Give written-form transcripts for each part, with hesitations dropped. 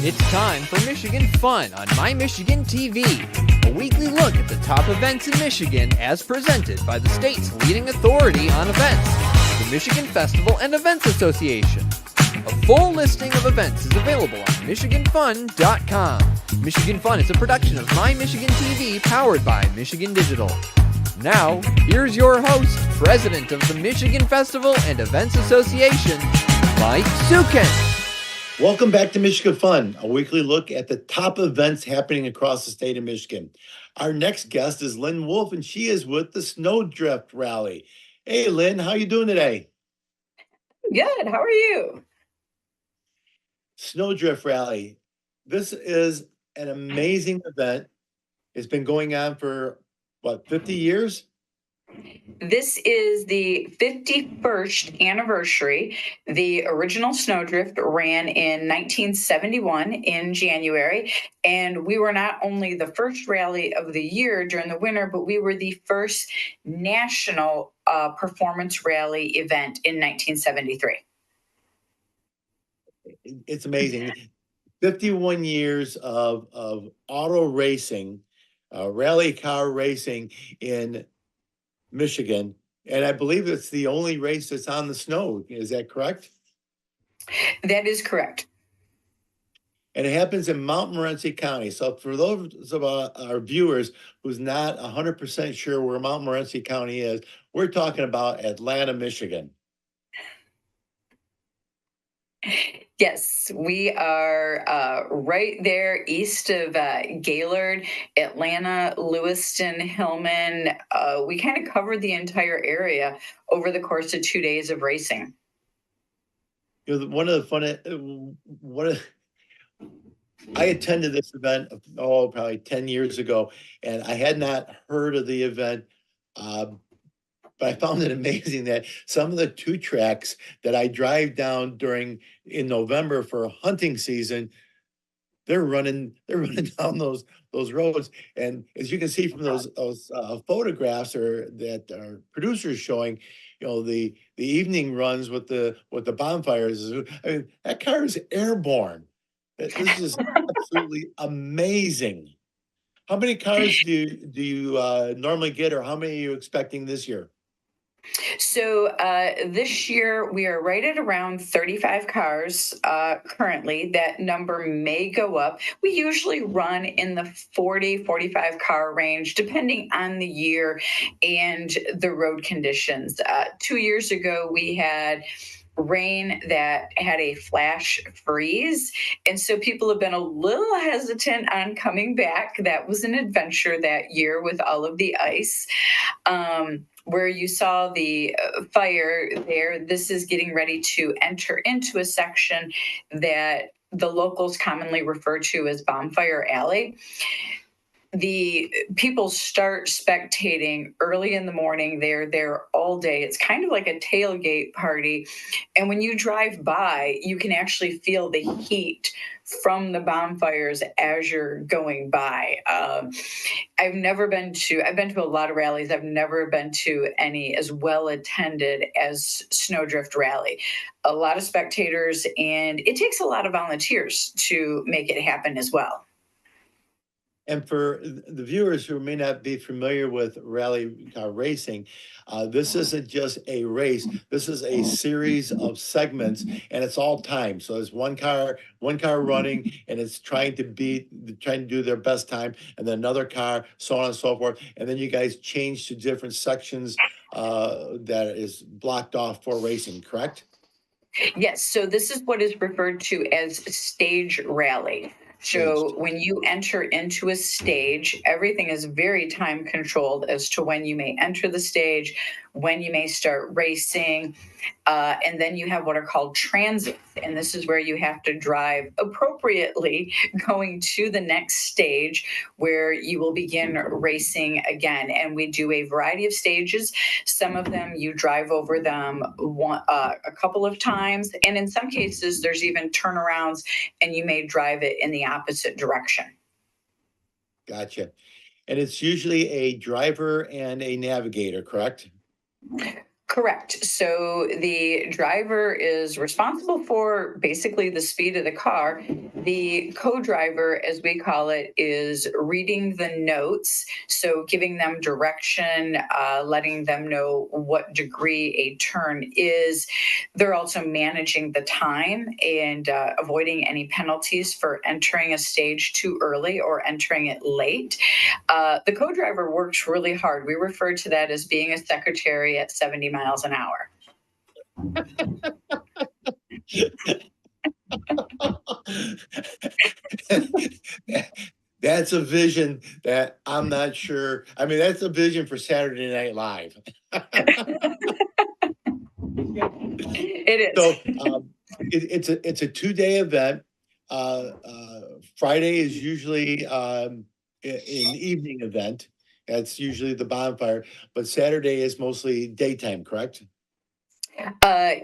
It's time for Michigan Fun on My Michigan TV, a weekly look at the top events in Michigan as presented by the state's leading authority on events, the Michigan Festival and Events Association. A full listing of events is available on MichiganFun.com. Michigan Fun is a production of My Michigan TV powered by Michigan Digital. Now, here's your host, President of the Michigan Festival and Events Association, Mike Szhukhent. Welcome back to Michigan Fun, a weekly look at the top events happening across the state of Michigan. Our next guest is Lynn Wolf, and she is with the Sno Drift Rally. Hey, Lynn, how you doing today? Good. How are you? Sno Drift Rally. This is an amazing event. It's been going on for, 50 years? This is the 51st anniversary. The original Snowdrift ran in 1971 in January, and we were not only the first rally of the year during the winter, but we were the first national performance rally event in 1973. It's amazing. 51 years of auto racing, rally car racing in Michigan, and I believe it's the only race that's on the snow. Is that correct? That is correct. And it happens in Montmorency County. So for those of our viewers who's not 100% sure where Montmorency County is, we're talking about Atlanta, Michigan. Yes, we are right there east of Gaylord, Atlanta, Lewiston, Hillman. We kind of covered the entire area over the course of 2 days of racing. You know, I attended this event, probably 10 years ago, and I had not heard of the event. But I found it amazing that some of the two tracks that I drive down in November for hunting season, they're running down those roads. And as you can see from those photographs that our producers showing, you know, the evening runs with the bonfires. I mean, that car is airborne. This is absolutely amazing. How many cars do you normally get, or how many are you expecting this year? So this year we are right at around 35 cars currently. That number may go up. We usually run in the 45 car range, depending on the year and the road conditions. 2 years ago, we had rain that had a flash freeze. And so people have been a little hesitant on coming back. That was an adventure that year with all of the ice. Where you saw the fire there, this is getting ready to enter into a section that the locals commonly refer to as Bonfire Alley. The people start spectating early in the morning. They're there all day. It's kind of like a tailgate party. And when you drive by, you can actually feel the heat from the bonfires as you're going by. I've been to a lot of rallies. I've never been to any as well attended as Sno Drift Rally. A lot of spectators, and it takes a lot of volunteers to make it happen as well. And for the viewers who may not be familiar with rally car racing, this isn't just a race. This is a series of segments, and it's all timed. So there's one car running, and it's trying to do their best time, and then another car, so on and so forth. And then you guys change to different sections that is blocked off for racing, correct? Yes. So this is what is referred to as stage rally. So when you enter into a stage, everything is very time controlled as to when you may enter the stage, when you may start racing. And then you have what are called transits. And this is where you have to drive appropriately going to the next stage where you will begin racing again. And we do a variety of stages. Some of them you drive over them a couple of times. And in some cases, there's even turnarounds and you may drive it in the opposite direction. Gotcha. And it's usually a driver and a navigator, correct? Correct. So the driver is responsible for basically the speed of the car. The co-driver, as we call it, is reading the notes. So giving them direction, letting them know what degree a turn is. They're also managing the time and avoiding any penalties for entering a stage too early or entering it late. The co-driver works really hard. We refer to that as being a secretary at 70 miles an hour. That's a vision that I'm not sure. I mean, that's a vision for Saturday Night Live. It is. So it's a 2-day event. Friday is usually an evening event. That's usually the bonfire, but Saturday is mostly daytime, correct?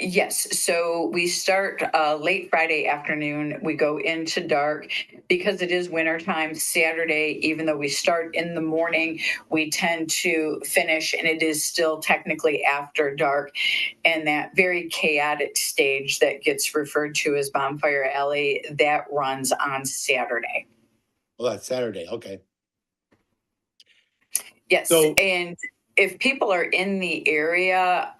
Yes. So we start late Friday afternoon. We go into dark because it is wintertime. Saturday, even though we start in the morning, we tend to finish, and it is still technically after dark. And that very chaotic stage that gets referred to as Bonfire Alley, that runs on Saturday. Well, that's Saturday. Okay. Yes. So- And if people are in the area,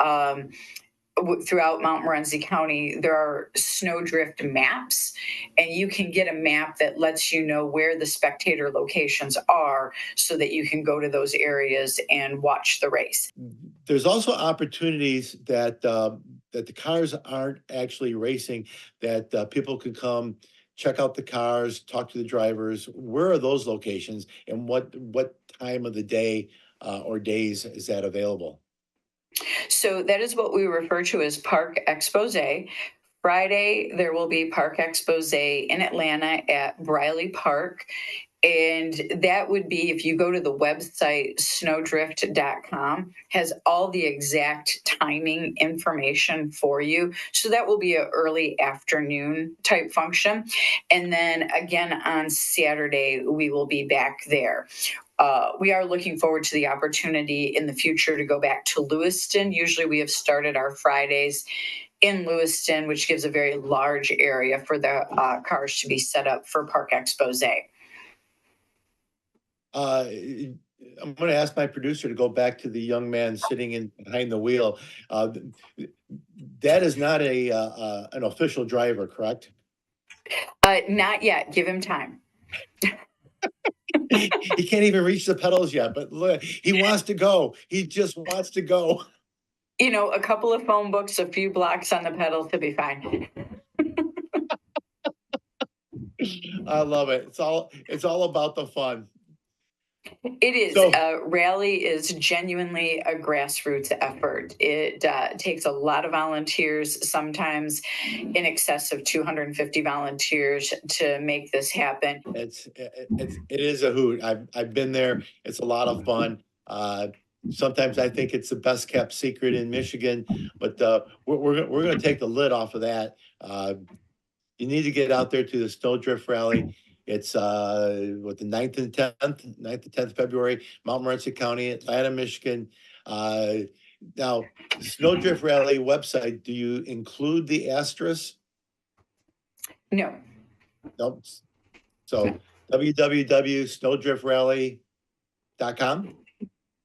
throughout Mount Morenci County, there are Sno Drift maps, and you can get a map that lets you know where the spectator locations are so that you can go to those areas and watch the race. There's also opportunities that that the cars aren't actually racing, that people can come check out the cars, talk to the drivers. Where are those locations, and what time of the day or days is that available? So that is what we refer to as Park Expose. Friday, there will be Park Expose in Atlanta at Briley Park. And that would be, if you go to the website, snowdrift.com, has all the exact timing information for you. So that will be an early afternoon type function. And then again on Saturday, we will be back there. We are looking forward to the opportunity in the future to go back to Lewiston. Usually we have started our Fridays in Lewiston, which gives a very large area for the cars to be set up for Park Expose. I'm going to ask my producer to go back to the young man sitting in behind the wheel. That is not an official driver, correct? Not yet. Give him time. He can't even reach the pedals yet, but look, he wants to go. He just wants to go. You know, a couple of phone books, a few blocks on the pedal to be fine. I love it. It's all about the fun. It is. So- Rally is genuinely a grassroots effort. It takes a lot of volunteers, sometimes in excess of 250 volunteers to make this happen. It is a hoot. I've been there. It's a lot of fun. Sometimes I think it's the best kept secret in Michigan, but we're going to take the lid off of that. You need to get out there to the Sno Drift Rally. It's the 9th and 10th February, Mount Morenci County, Atlanta, Michigan. Now, Sno Drift Rally website, do you include the asterisk? No. Nope. So www.snowdriftrally.com.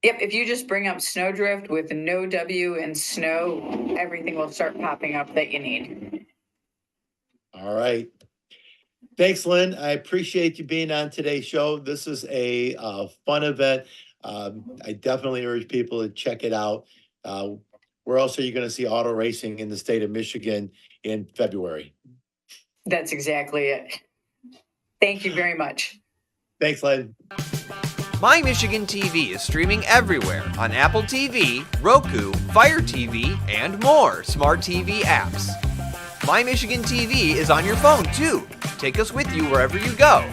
Yep. If you just bring up Sno Drift with no W and snow, everything will start popping up that you need. All right. Thanks, Lynn. I appreciate you being on today's show. This is a fun event. I definitely urge people to check it out. Where else are you going to see auto racing in the state of Michigan in February? That's exactly it. Thank you very much. Thanks, Lynn. My Michigan TV is streaming everywhere on Apple TV, Roku, Fire TV, and more smart TV apps. My Michigan TV is on your phone too. Take us with you wherever you go.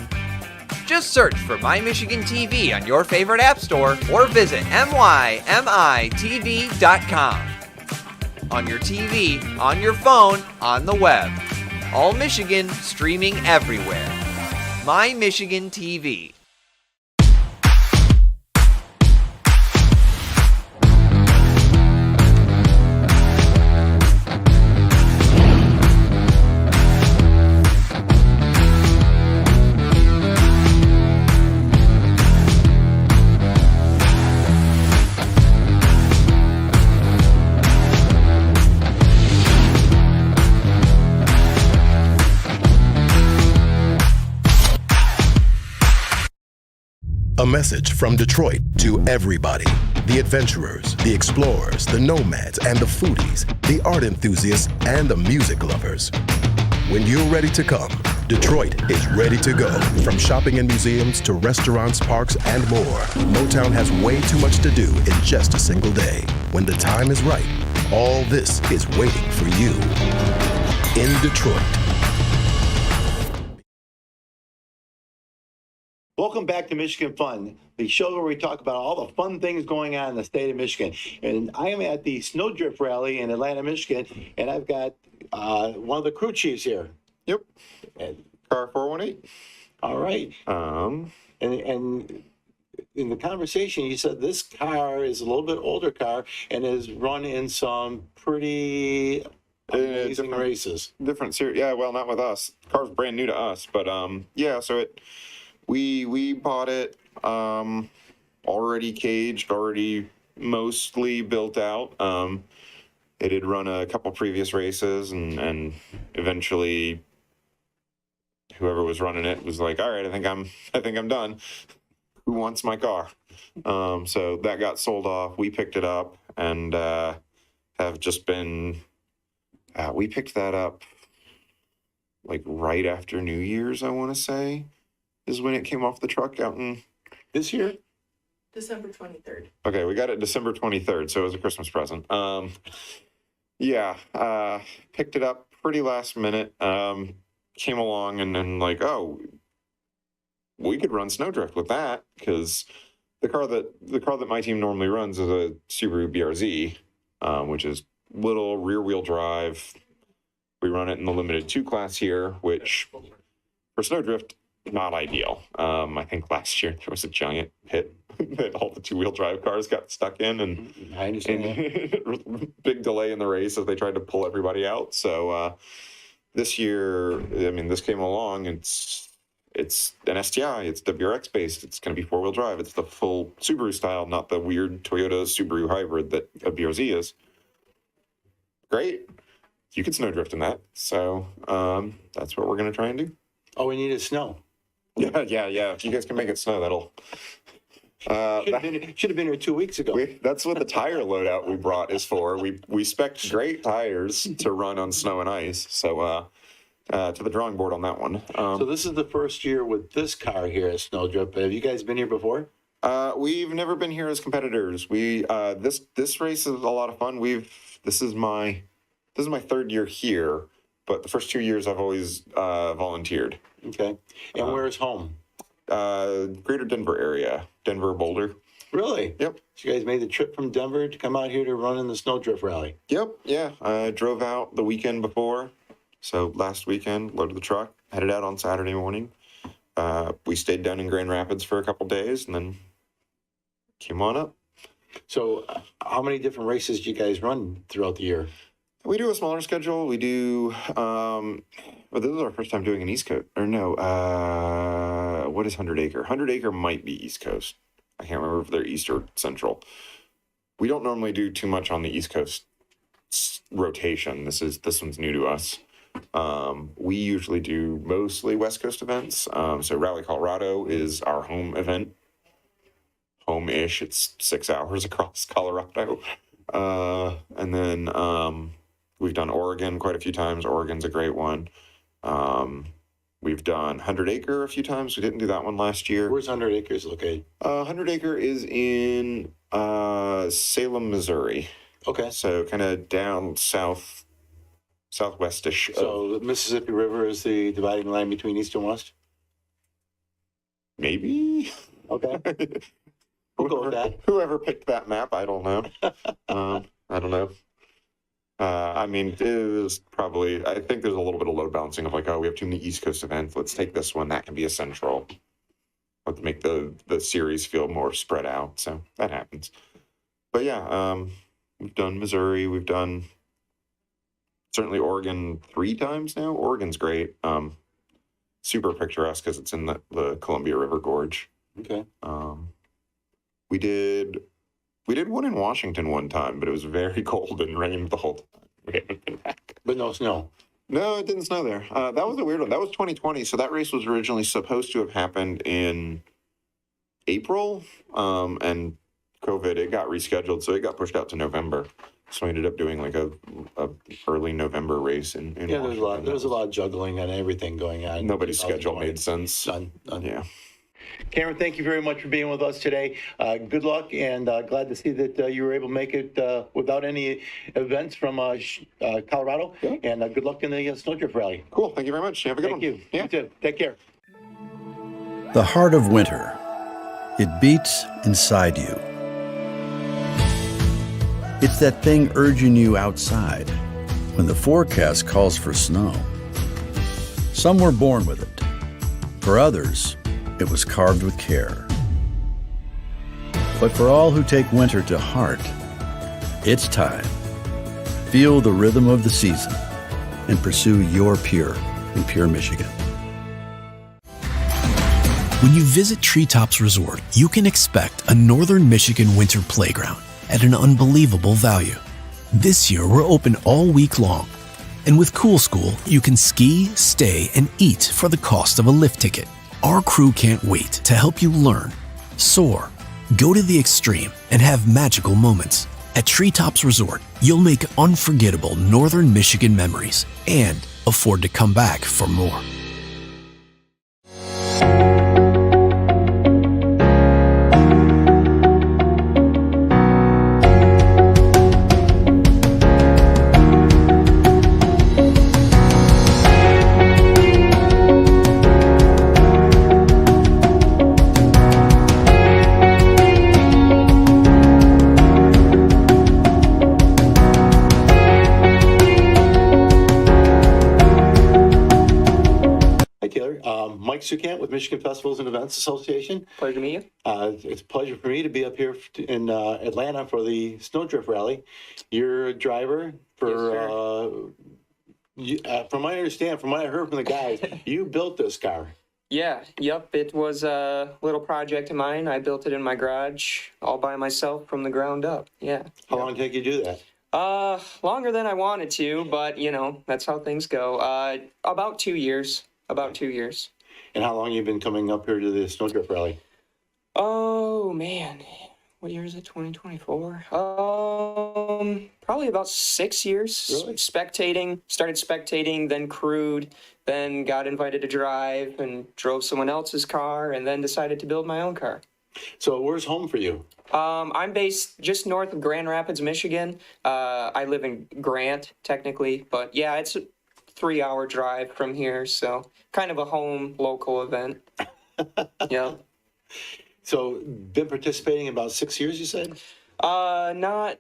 Just search for My Michigan TV on your favorite app store or visit mymitv.com. On your TV, on your phone, on the web. All Michigan streaming everywhere. My Michigan TV. A message from Detroit to everybody. The adventurers, the explorers, the nomads, and the foodies, the art enthusiasts, and the music lovers. When you're ready to come, Detroit is ready to go. From shopping and museums to restaurants, parks, and more, Motown has way too much to do in just a single day. When the time is right, all this is waiting for you in Detroit. Welcome back to Michigan Fun, the show where we talk about all the fun things going on in the state of Michigan. And I am at the Sno Drift Rally in Atlanta, Michigan, and I've got one of the crew chiefs here. Yep. And, Car 418. all right. And in the conversation, you said this car is a little bit older car and has run in some pretty amazing races. Different series. Yeah, well, not with us. The car's brand new to us, but yeah, so we bought it already caged, already mostly built out. It had run a couple previous races, and eventually whoever was running it was like, all right, I think I'm done. Who wants my car? So that got sold off. We picked it up and have just been. We picked that up like right after New Year's, I want to say, is when it came off the truck out in this year. December 23rd. Okay, we got it December 23rd, so it was a Christmas present. Picked it up pretty last minute. Came along and then like, oh, we could run Snowdrift with that, because the car that my team normally runs is a Subaru BRZ, which is little rear wheel drive. We run it in the limited 2 class here, which for Snowdrift, not ideal. I think last year there was a giant pit that all the 2-wheel drive cars got stuck in, and I understand. big delay in the race as they tried to pull everybody out. So this year, I mean, this came along. It's an STI. It's WRX based. It's going to be 4-wheel drive. It's the full Subaru style, not the weird Toyota Subaru hybrid that a BRZ is. Great. You could snowdrift in that. So that's what we're going to try and do. Oh, we need a snow. Yeah. If you guys can make it snow, that'll. Should have been here 2 weeks ago. That's what the tire loadout we brought is for. We spec'd great tires to run on snow and ice. So to the drawing board on that one. So this is the first year with this car here at Snowdrift. Have you guys been here before? We've never been here as competitors. This race is a lot of fun. This is my 3rd year here, but the first 2 years I've always volunteered. Okay. And where's home? Greater Denver area, Denver, Boulder. Really? Yep. So you guys made the trip from Denver to come out here to run in the Snowdrift Rally? Yep. Yeah. I drove out the weekend before. So last weekend, loaded the truck, headed out on Saturday morning. We stayed down in Grand Rapids for a couple days and then came on up. So how many different races do you guys run throughout the year? We do a smaller schedule. We do, but this is our first time doing an East Coast, or no, what is 100 Acre? 100 Acre might be East Coast. I can't remember if they're East or Central. We don't normally do too much on the East Coast rotation. This one's new to us. We usually do mostly West Coast events. So Rally Colorado is our home event. Home-ish. It's 6 hours across Colorado. And then we've done Oregon quite a few times. Oregon's a great one. We've done 100 Acre a few times. We didn't do that one last year. Where's 100 Acres located? 100 Acre is in Salem, Missouri. Okay. So kind of down southwestish. So the Mississippi River is the dividing line between East and West? Maybe. Okay. We'll go with that. Whoever picked that map, I don't know. I don't know. I mean, it is probably, I think there's a little bit of load balancing of like, oh, we have too many East Coast events. Let's take this one. That can be a central. Let's make the series feel more spread out. So that happens. But yeah, we've done Missouri. We've done certainly Oregon 3 times now. Oregon's great. Super picturesque because it's in the Columbia River Gorge. Okay. We did one in Washington one time, but it was very cold and rained the whole time. We haven't been back. But no snow. No, it didn't snow there. That was a weird one. That was 2020. So that race was originally supposed to have happened in April, and COVID, it got rescheduled, so it got pushed out to November. So I ended up doing like a early November race in Yeah, there's a lot. Washington. There's a lot of juggling and everything going on. Nobody's schedule 2020. made sense. Done. Yeah. Cameron, thank you very much for being with us today. Good luck, and glad to see that you were able to make it without any events from Colorado. Yeah. And good luck in the Sno Drift Rally. Cool. Thank you very much. Have a good Thank one. you. Yeah. You too. Take care. The heart of winter. It beats inside you. It's that thing urging you outside when the forecast calls for snow. Some were born with it. For others, it was carved with care. But for all who take winter to heart, it's time. Feel the rhythm of the season and pursue your Pure in Pure, Michigan. When you visit Treetops Resort, you can expect a Northern Michigan winter playground at an unbelievable value. This year, we're open all week long. And with Cool School, you can ski, stay, and eat for the cost of a lift ticket. Our crew can't wait to help you learn, soar, go to the extreme, and have magical moments. At Treetops Resort, you'll make unforgettable Northern Michigan memories and afford to come back for more. Hi, Taylor. Mike Szhukhent with Michigan Festivals and Events Association. Pleasure to meet you. It's a pleasure for me to be up here in Atlanta for the Sno Drift Rally. You're a driver for, from what I understand, from what I heard from the guys, you built this car. Yeah, yep. It was a little project of mine. I built it in my garage all by myself from the ground up. Yeah. How long did it take you to do that? Longer than I wanted to, but you know, that's how things go. About 2 years. About 2 years. And how long you been coming up here to the Sno Drift Rally? Oh man, what year is it? 2024. Probably about 6 years. Really? Started spectating, then crewed, then got invited to drive and drove someone else's car, and then decided to build my own car. So where's home for you? I'm based just north of Grand Rapids, Michigan. I live in Grant, technically, but yeah, it's a 3-hour drive from here, so kind of a home local event. Yeah. So been participating about 6 years, you said? Not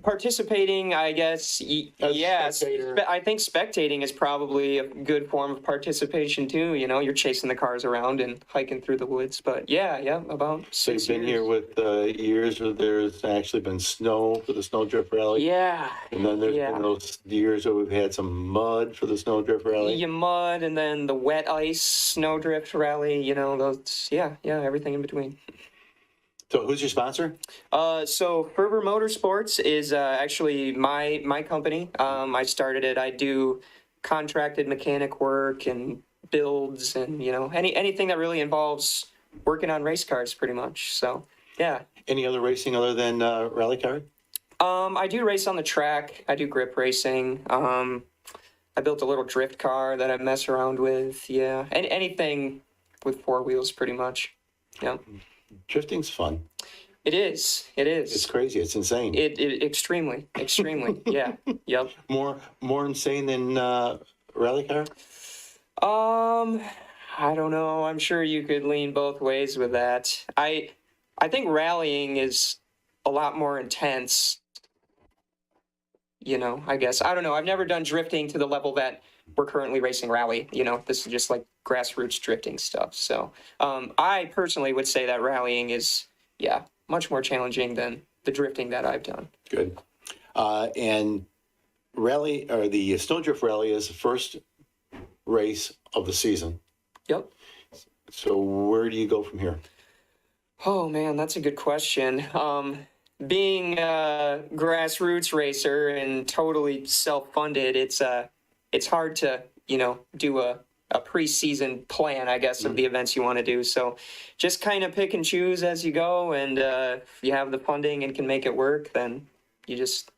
participating, I guess. Yeah, spectator. I think spectating is probably a good form of participation too. You know, you're chasing the cars around and hiking through the woods. But yeah, about So 6 you've been years. here with years where there's actually been snow for the Sno Drift Rally. Yeah. And then there's yeah. been those years where we've had some mud for the Sno Drift Rally. You mud and then the wet ice Sno Drift Rally. You know, those. Yeah, everything in between. So who's your sponsor? So Fervor Motorsports is actually my company. I started it. I do contracted mechanic work and builds and, you know, anything that really involves working on race cars pretty much. So, yeah. Any other racing other than rally car? I do race on the track. I do grip racing. I built a little drift car that I mess around with. Yeah. Anything with 4 wheels pretty much. Yeah. Drifting's fun. It is. It is. It's crazy. It's insane. It extremely. Yeah. Yep. More insane than rally car? I don't know. I'm sure you could lean both ways with that. I think rallying is a lot more intense. You know, I guess. I don't know. I've never done drifting to the level that we're currently racing rally. You know, this is just like grassroots drifting stuff. So I personally would say that rallying is, much more challenging than the drifting that I've done. Good. And rally, or the Sno Drift Rally is the first race of the season. Yep. So where do you go from here? Oh man, that's a good question. Being a grassroots racer and totally self-funded, it's hard to, you know, do a a preseason plan, I guess, of the events you want to do. So just kind of pick and choose as you go. And if you have the funding and can make it work, then you just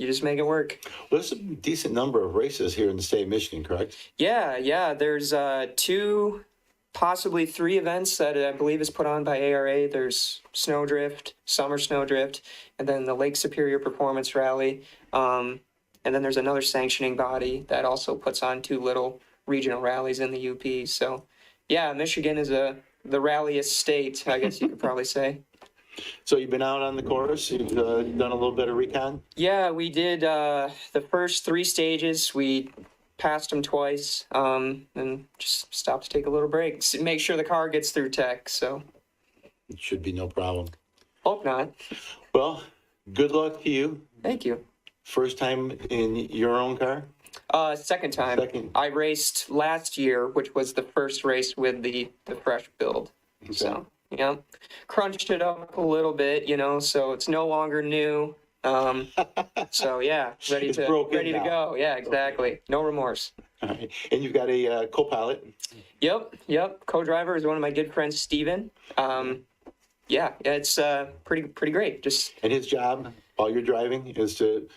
make it work. Well, there's a decent number of races here in the state of Michigan, correct? Yeah. There's 2, possibly 3 events that I believe is put on by ARA. There's Sno Drift, Summer Sno Drift, and then the Lake Superior Performance Rally. And then there's another sanctioning body that also puts on 2 little regional rallies in the UP. So, yeah, Michigan is the ralliest state, I guess you could probably say. So you've been out on the course, you've done a little bit of recon? Yeah, we did the first 3 stages. We passed them twice and just stopped to take a little break, make sure the car gets through tech. So It should be no problem. hope not. Well, good luck to you. Thank you. First time in your own car? Second time. Second. I raced last year, which was the first race with the fresh build. Okay. So, yeah, crunched it up a little bit, so it's no longer new. So yeah, ready It's to broken now. go. Yeah, exactly. No remorse. All right. And you've got a co-pilot? Yep. Co-driver is one of my good friends, Steven. Yeah, it's pretty great. Just And his job, while you're driving, is to...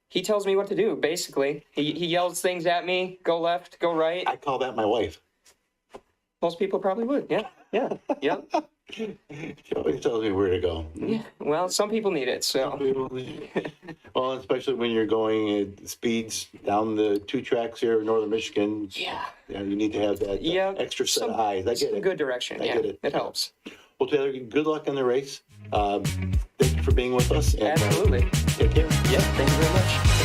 he tells me what to do, basically. He yells things at me, go left, go right. I call that my wife. Most people probably would. Yeah. She always tells me where to go. Yeah. Well, some people need it, so. Well, especially when you're going at speeds down the 2 tracks here in northern Michigan. Yeah. You need to have that extra set of eyes. I get some it. good direction. I get it. It helps. Well, Taylor, good luck in the race. Thank you for being with us. And, Absolutely. Take care. Yeah. Thank you very much.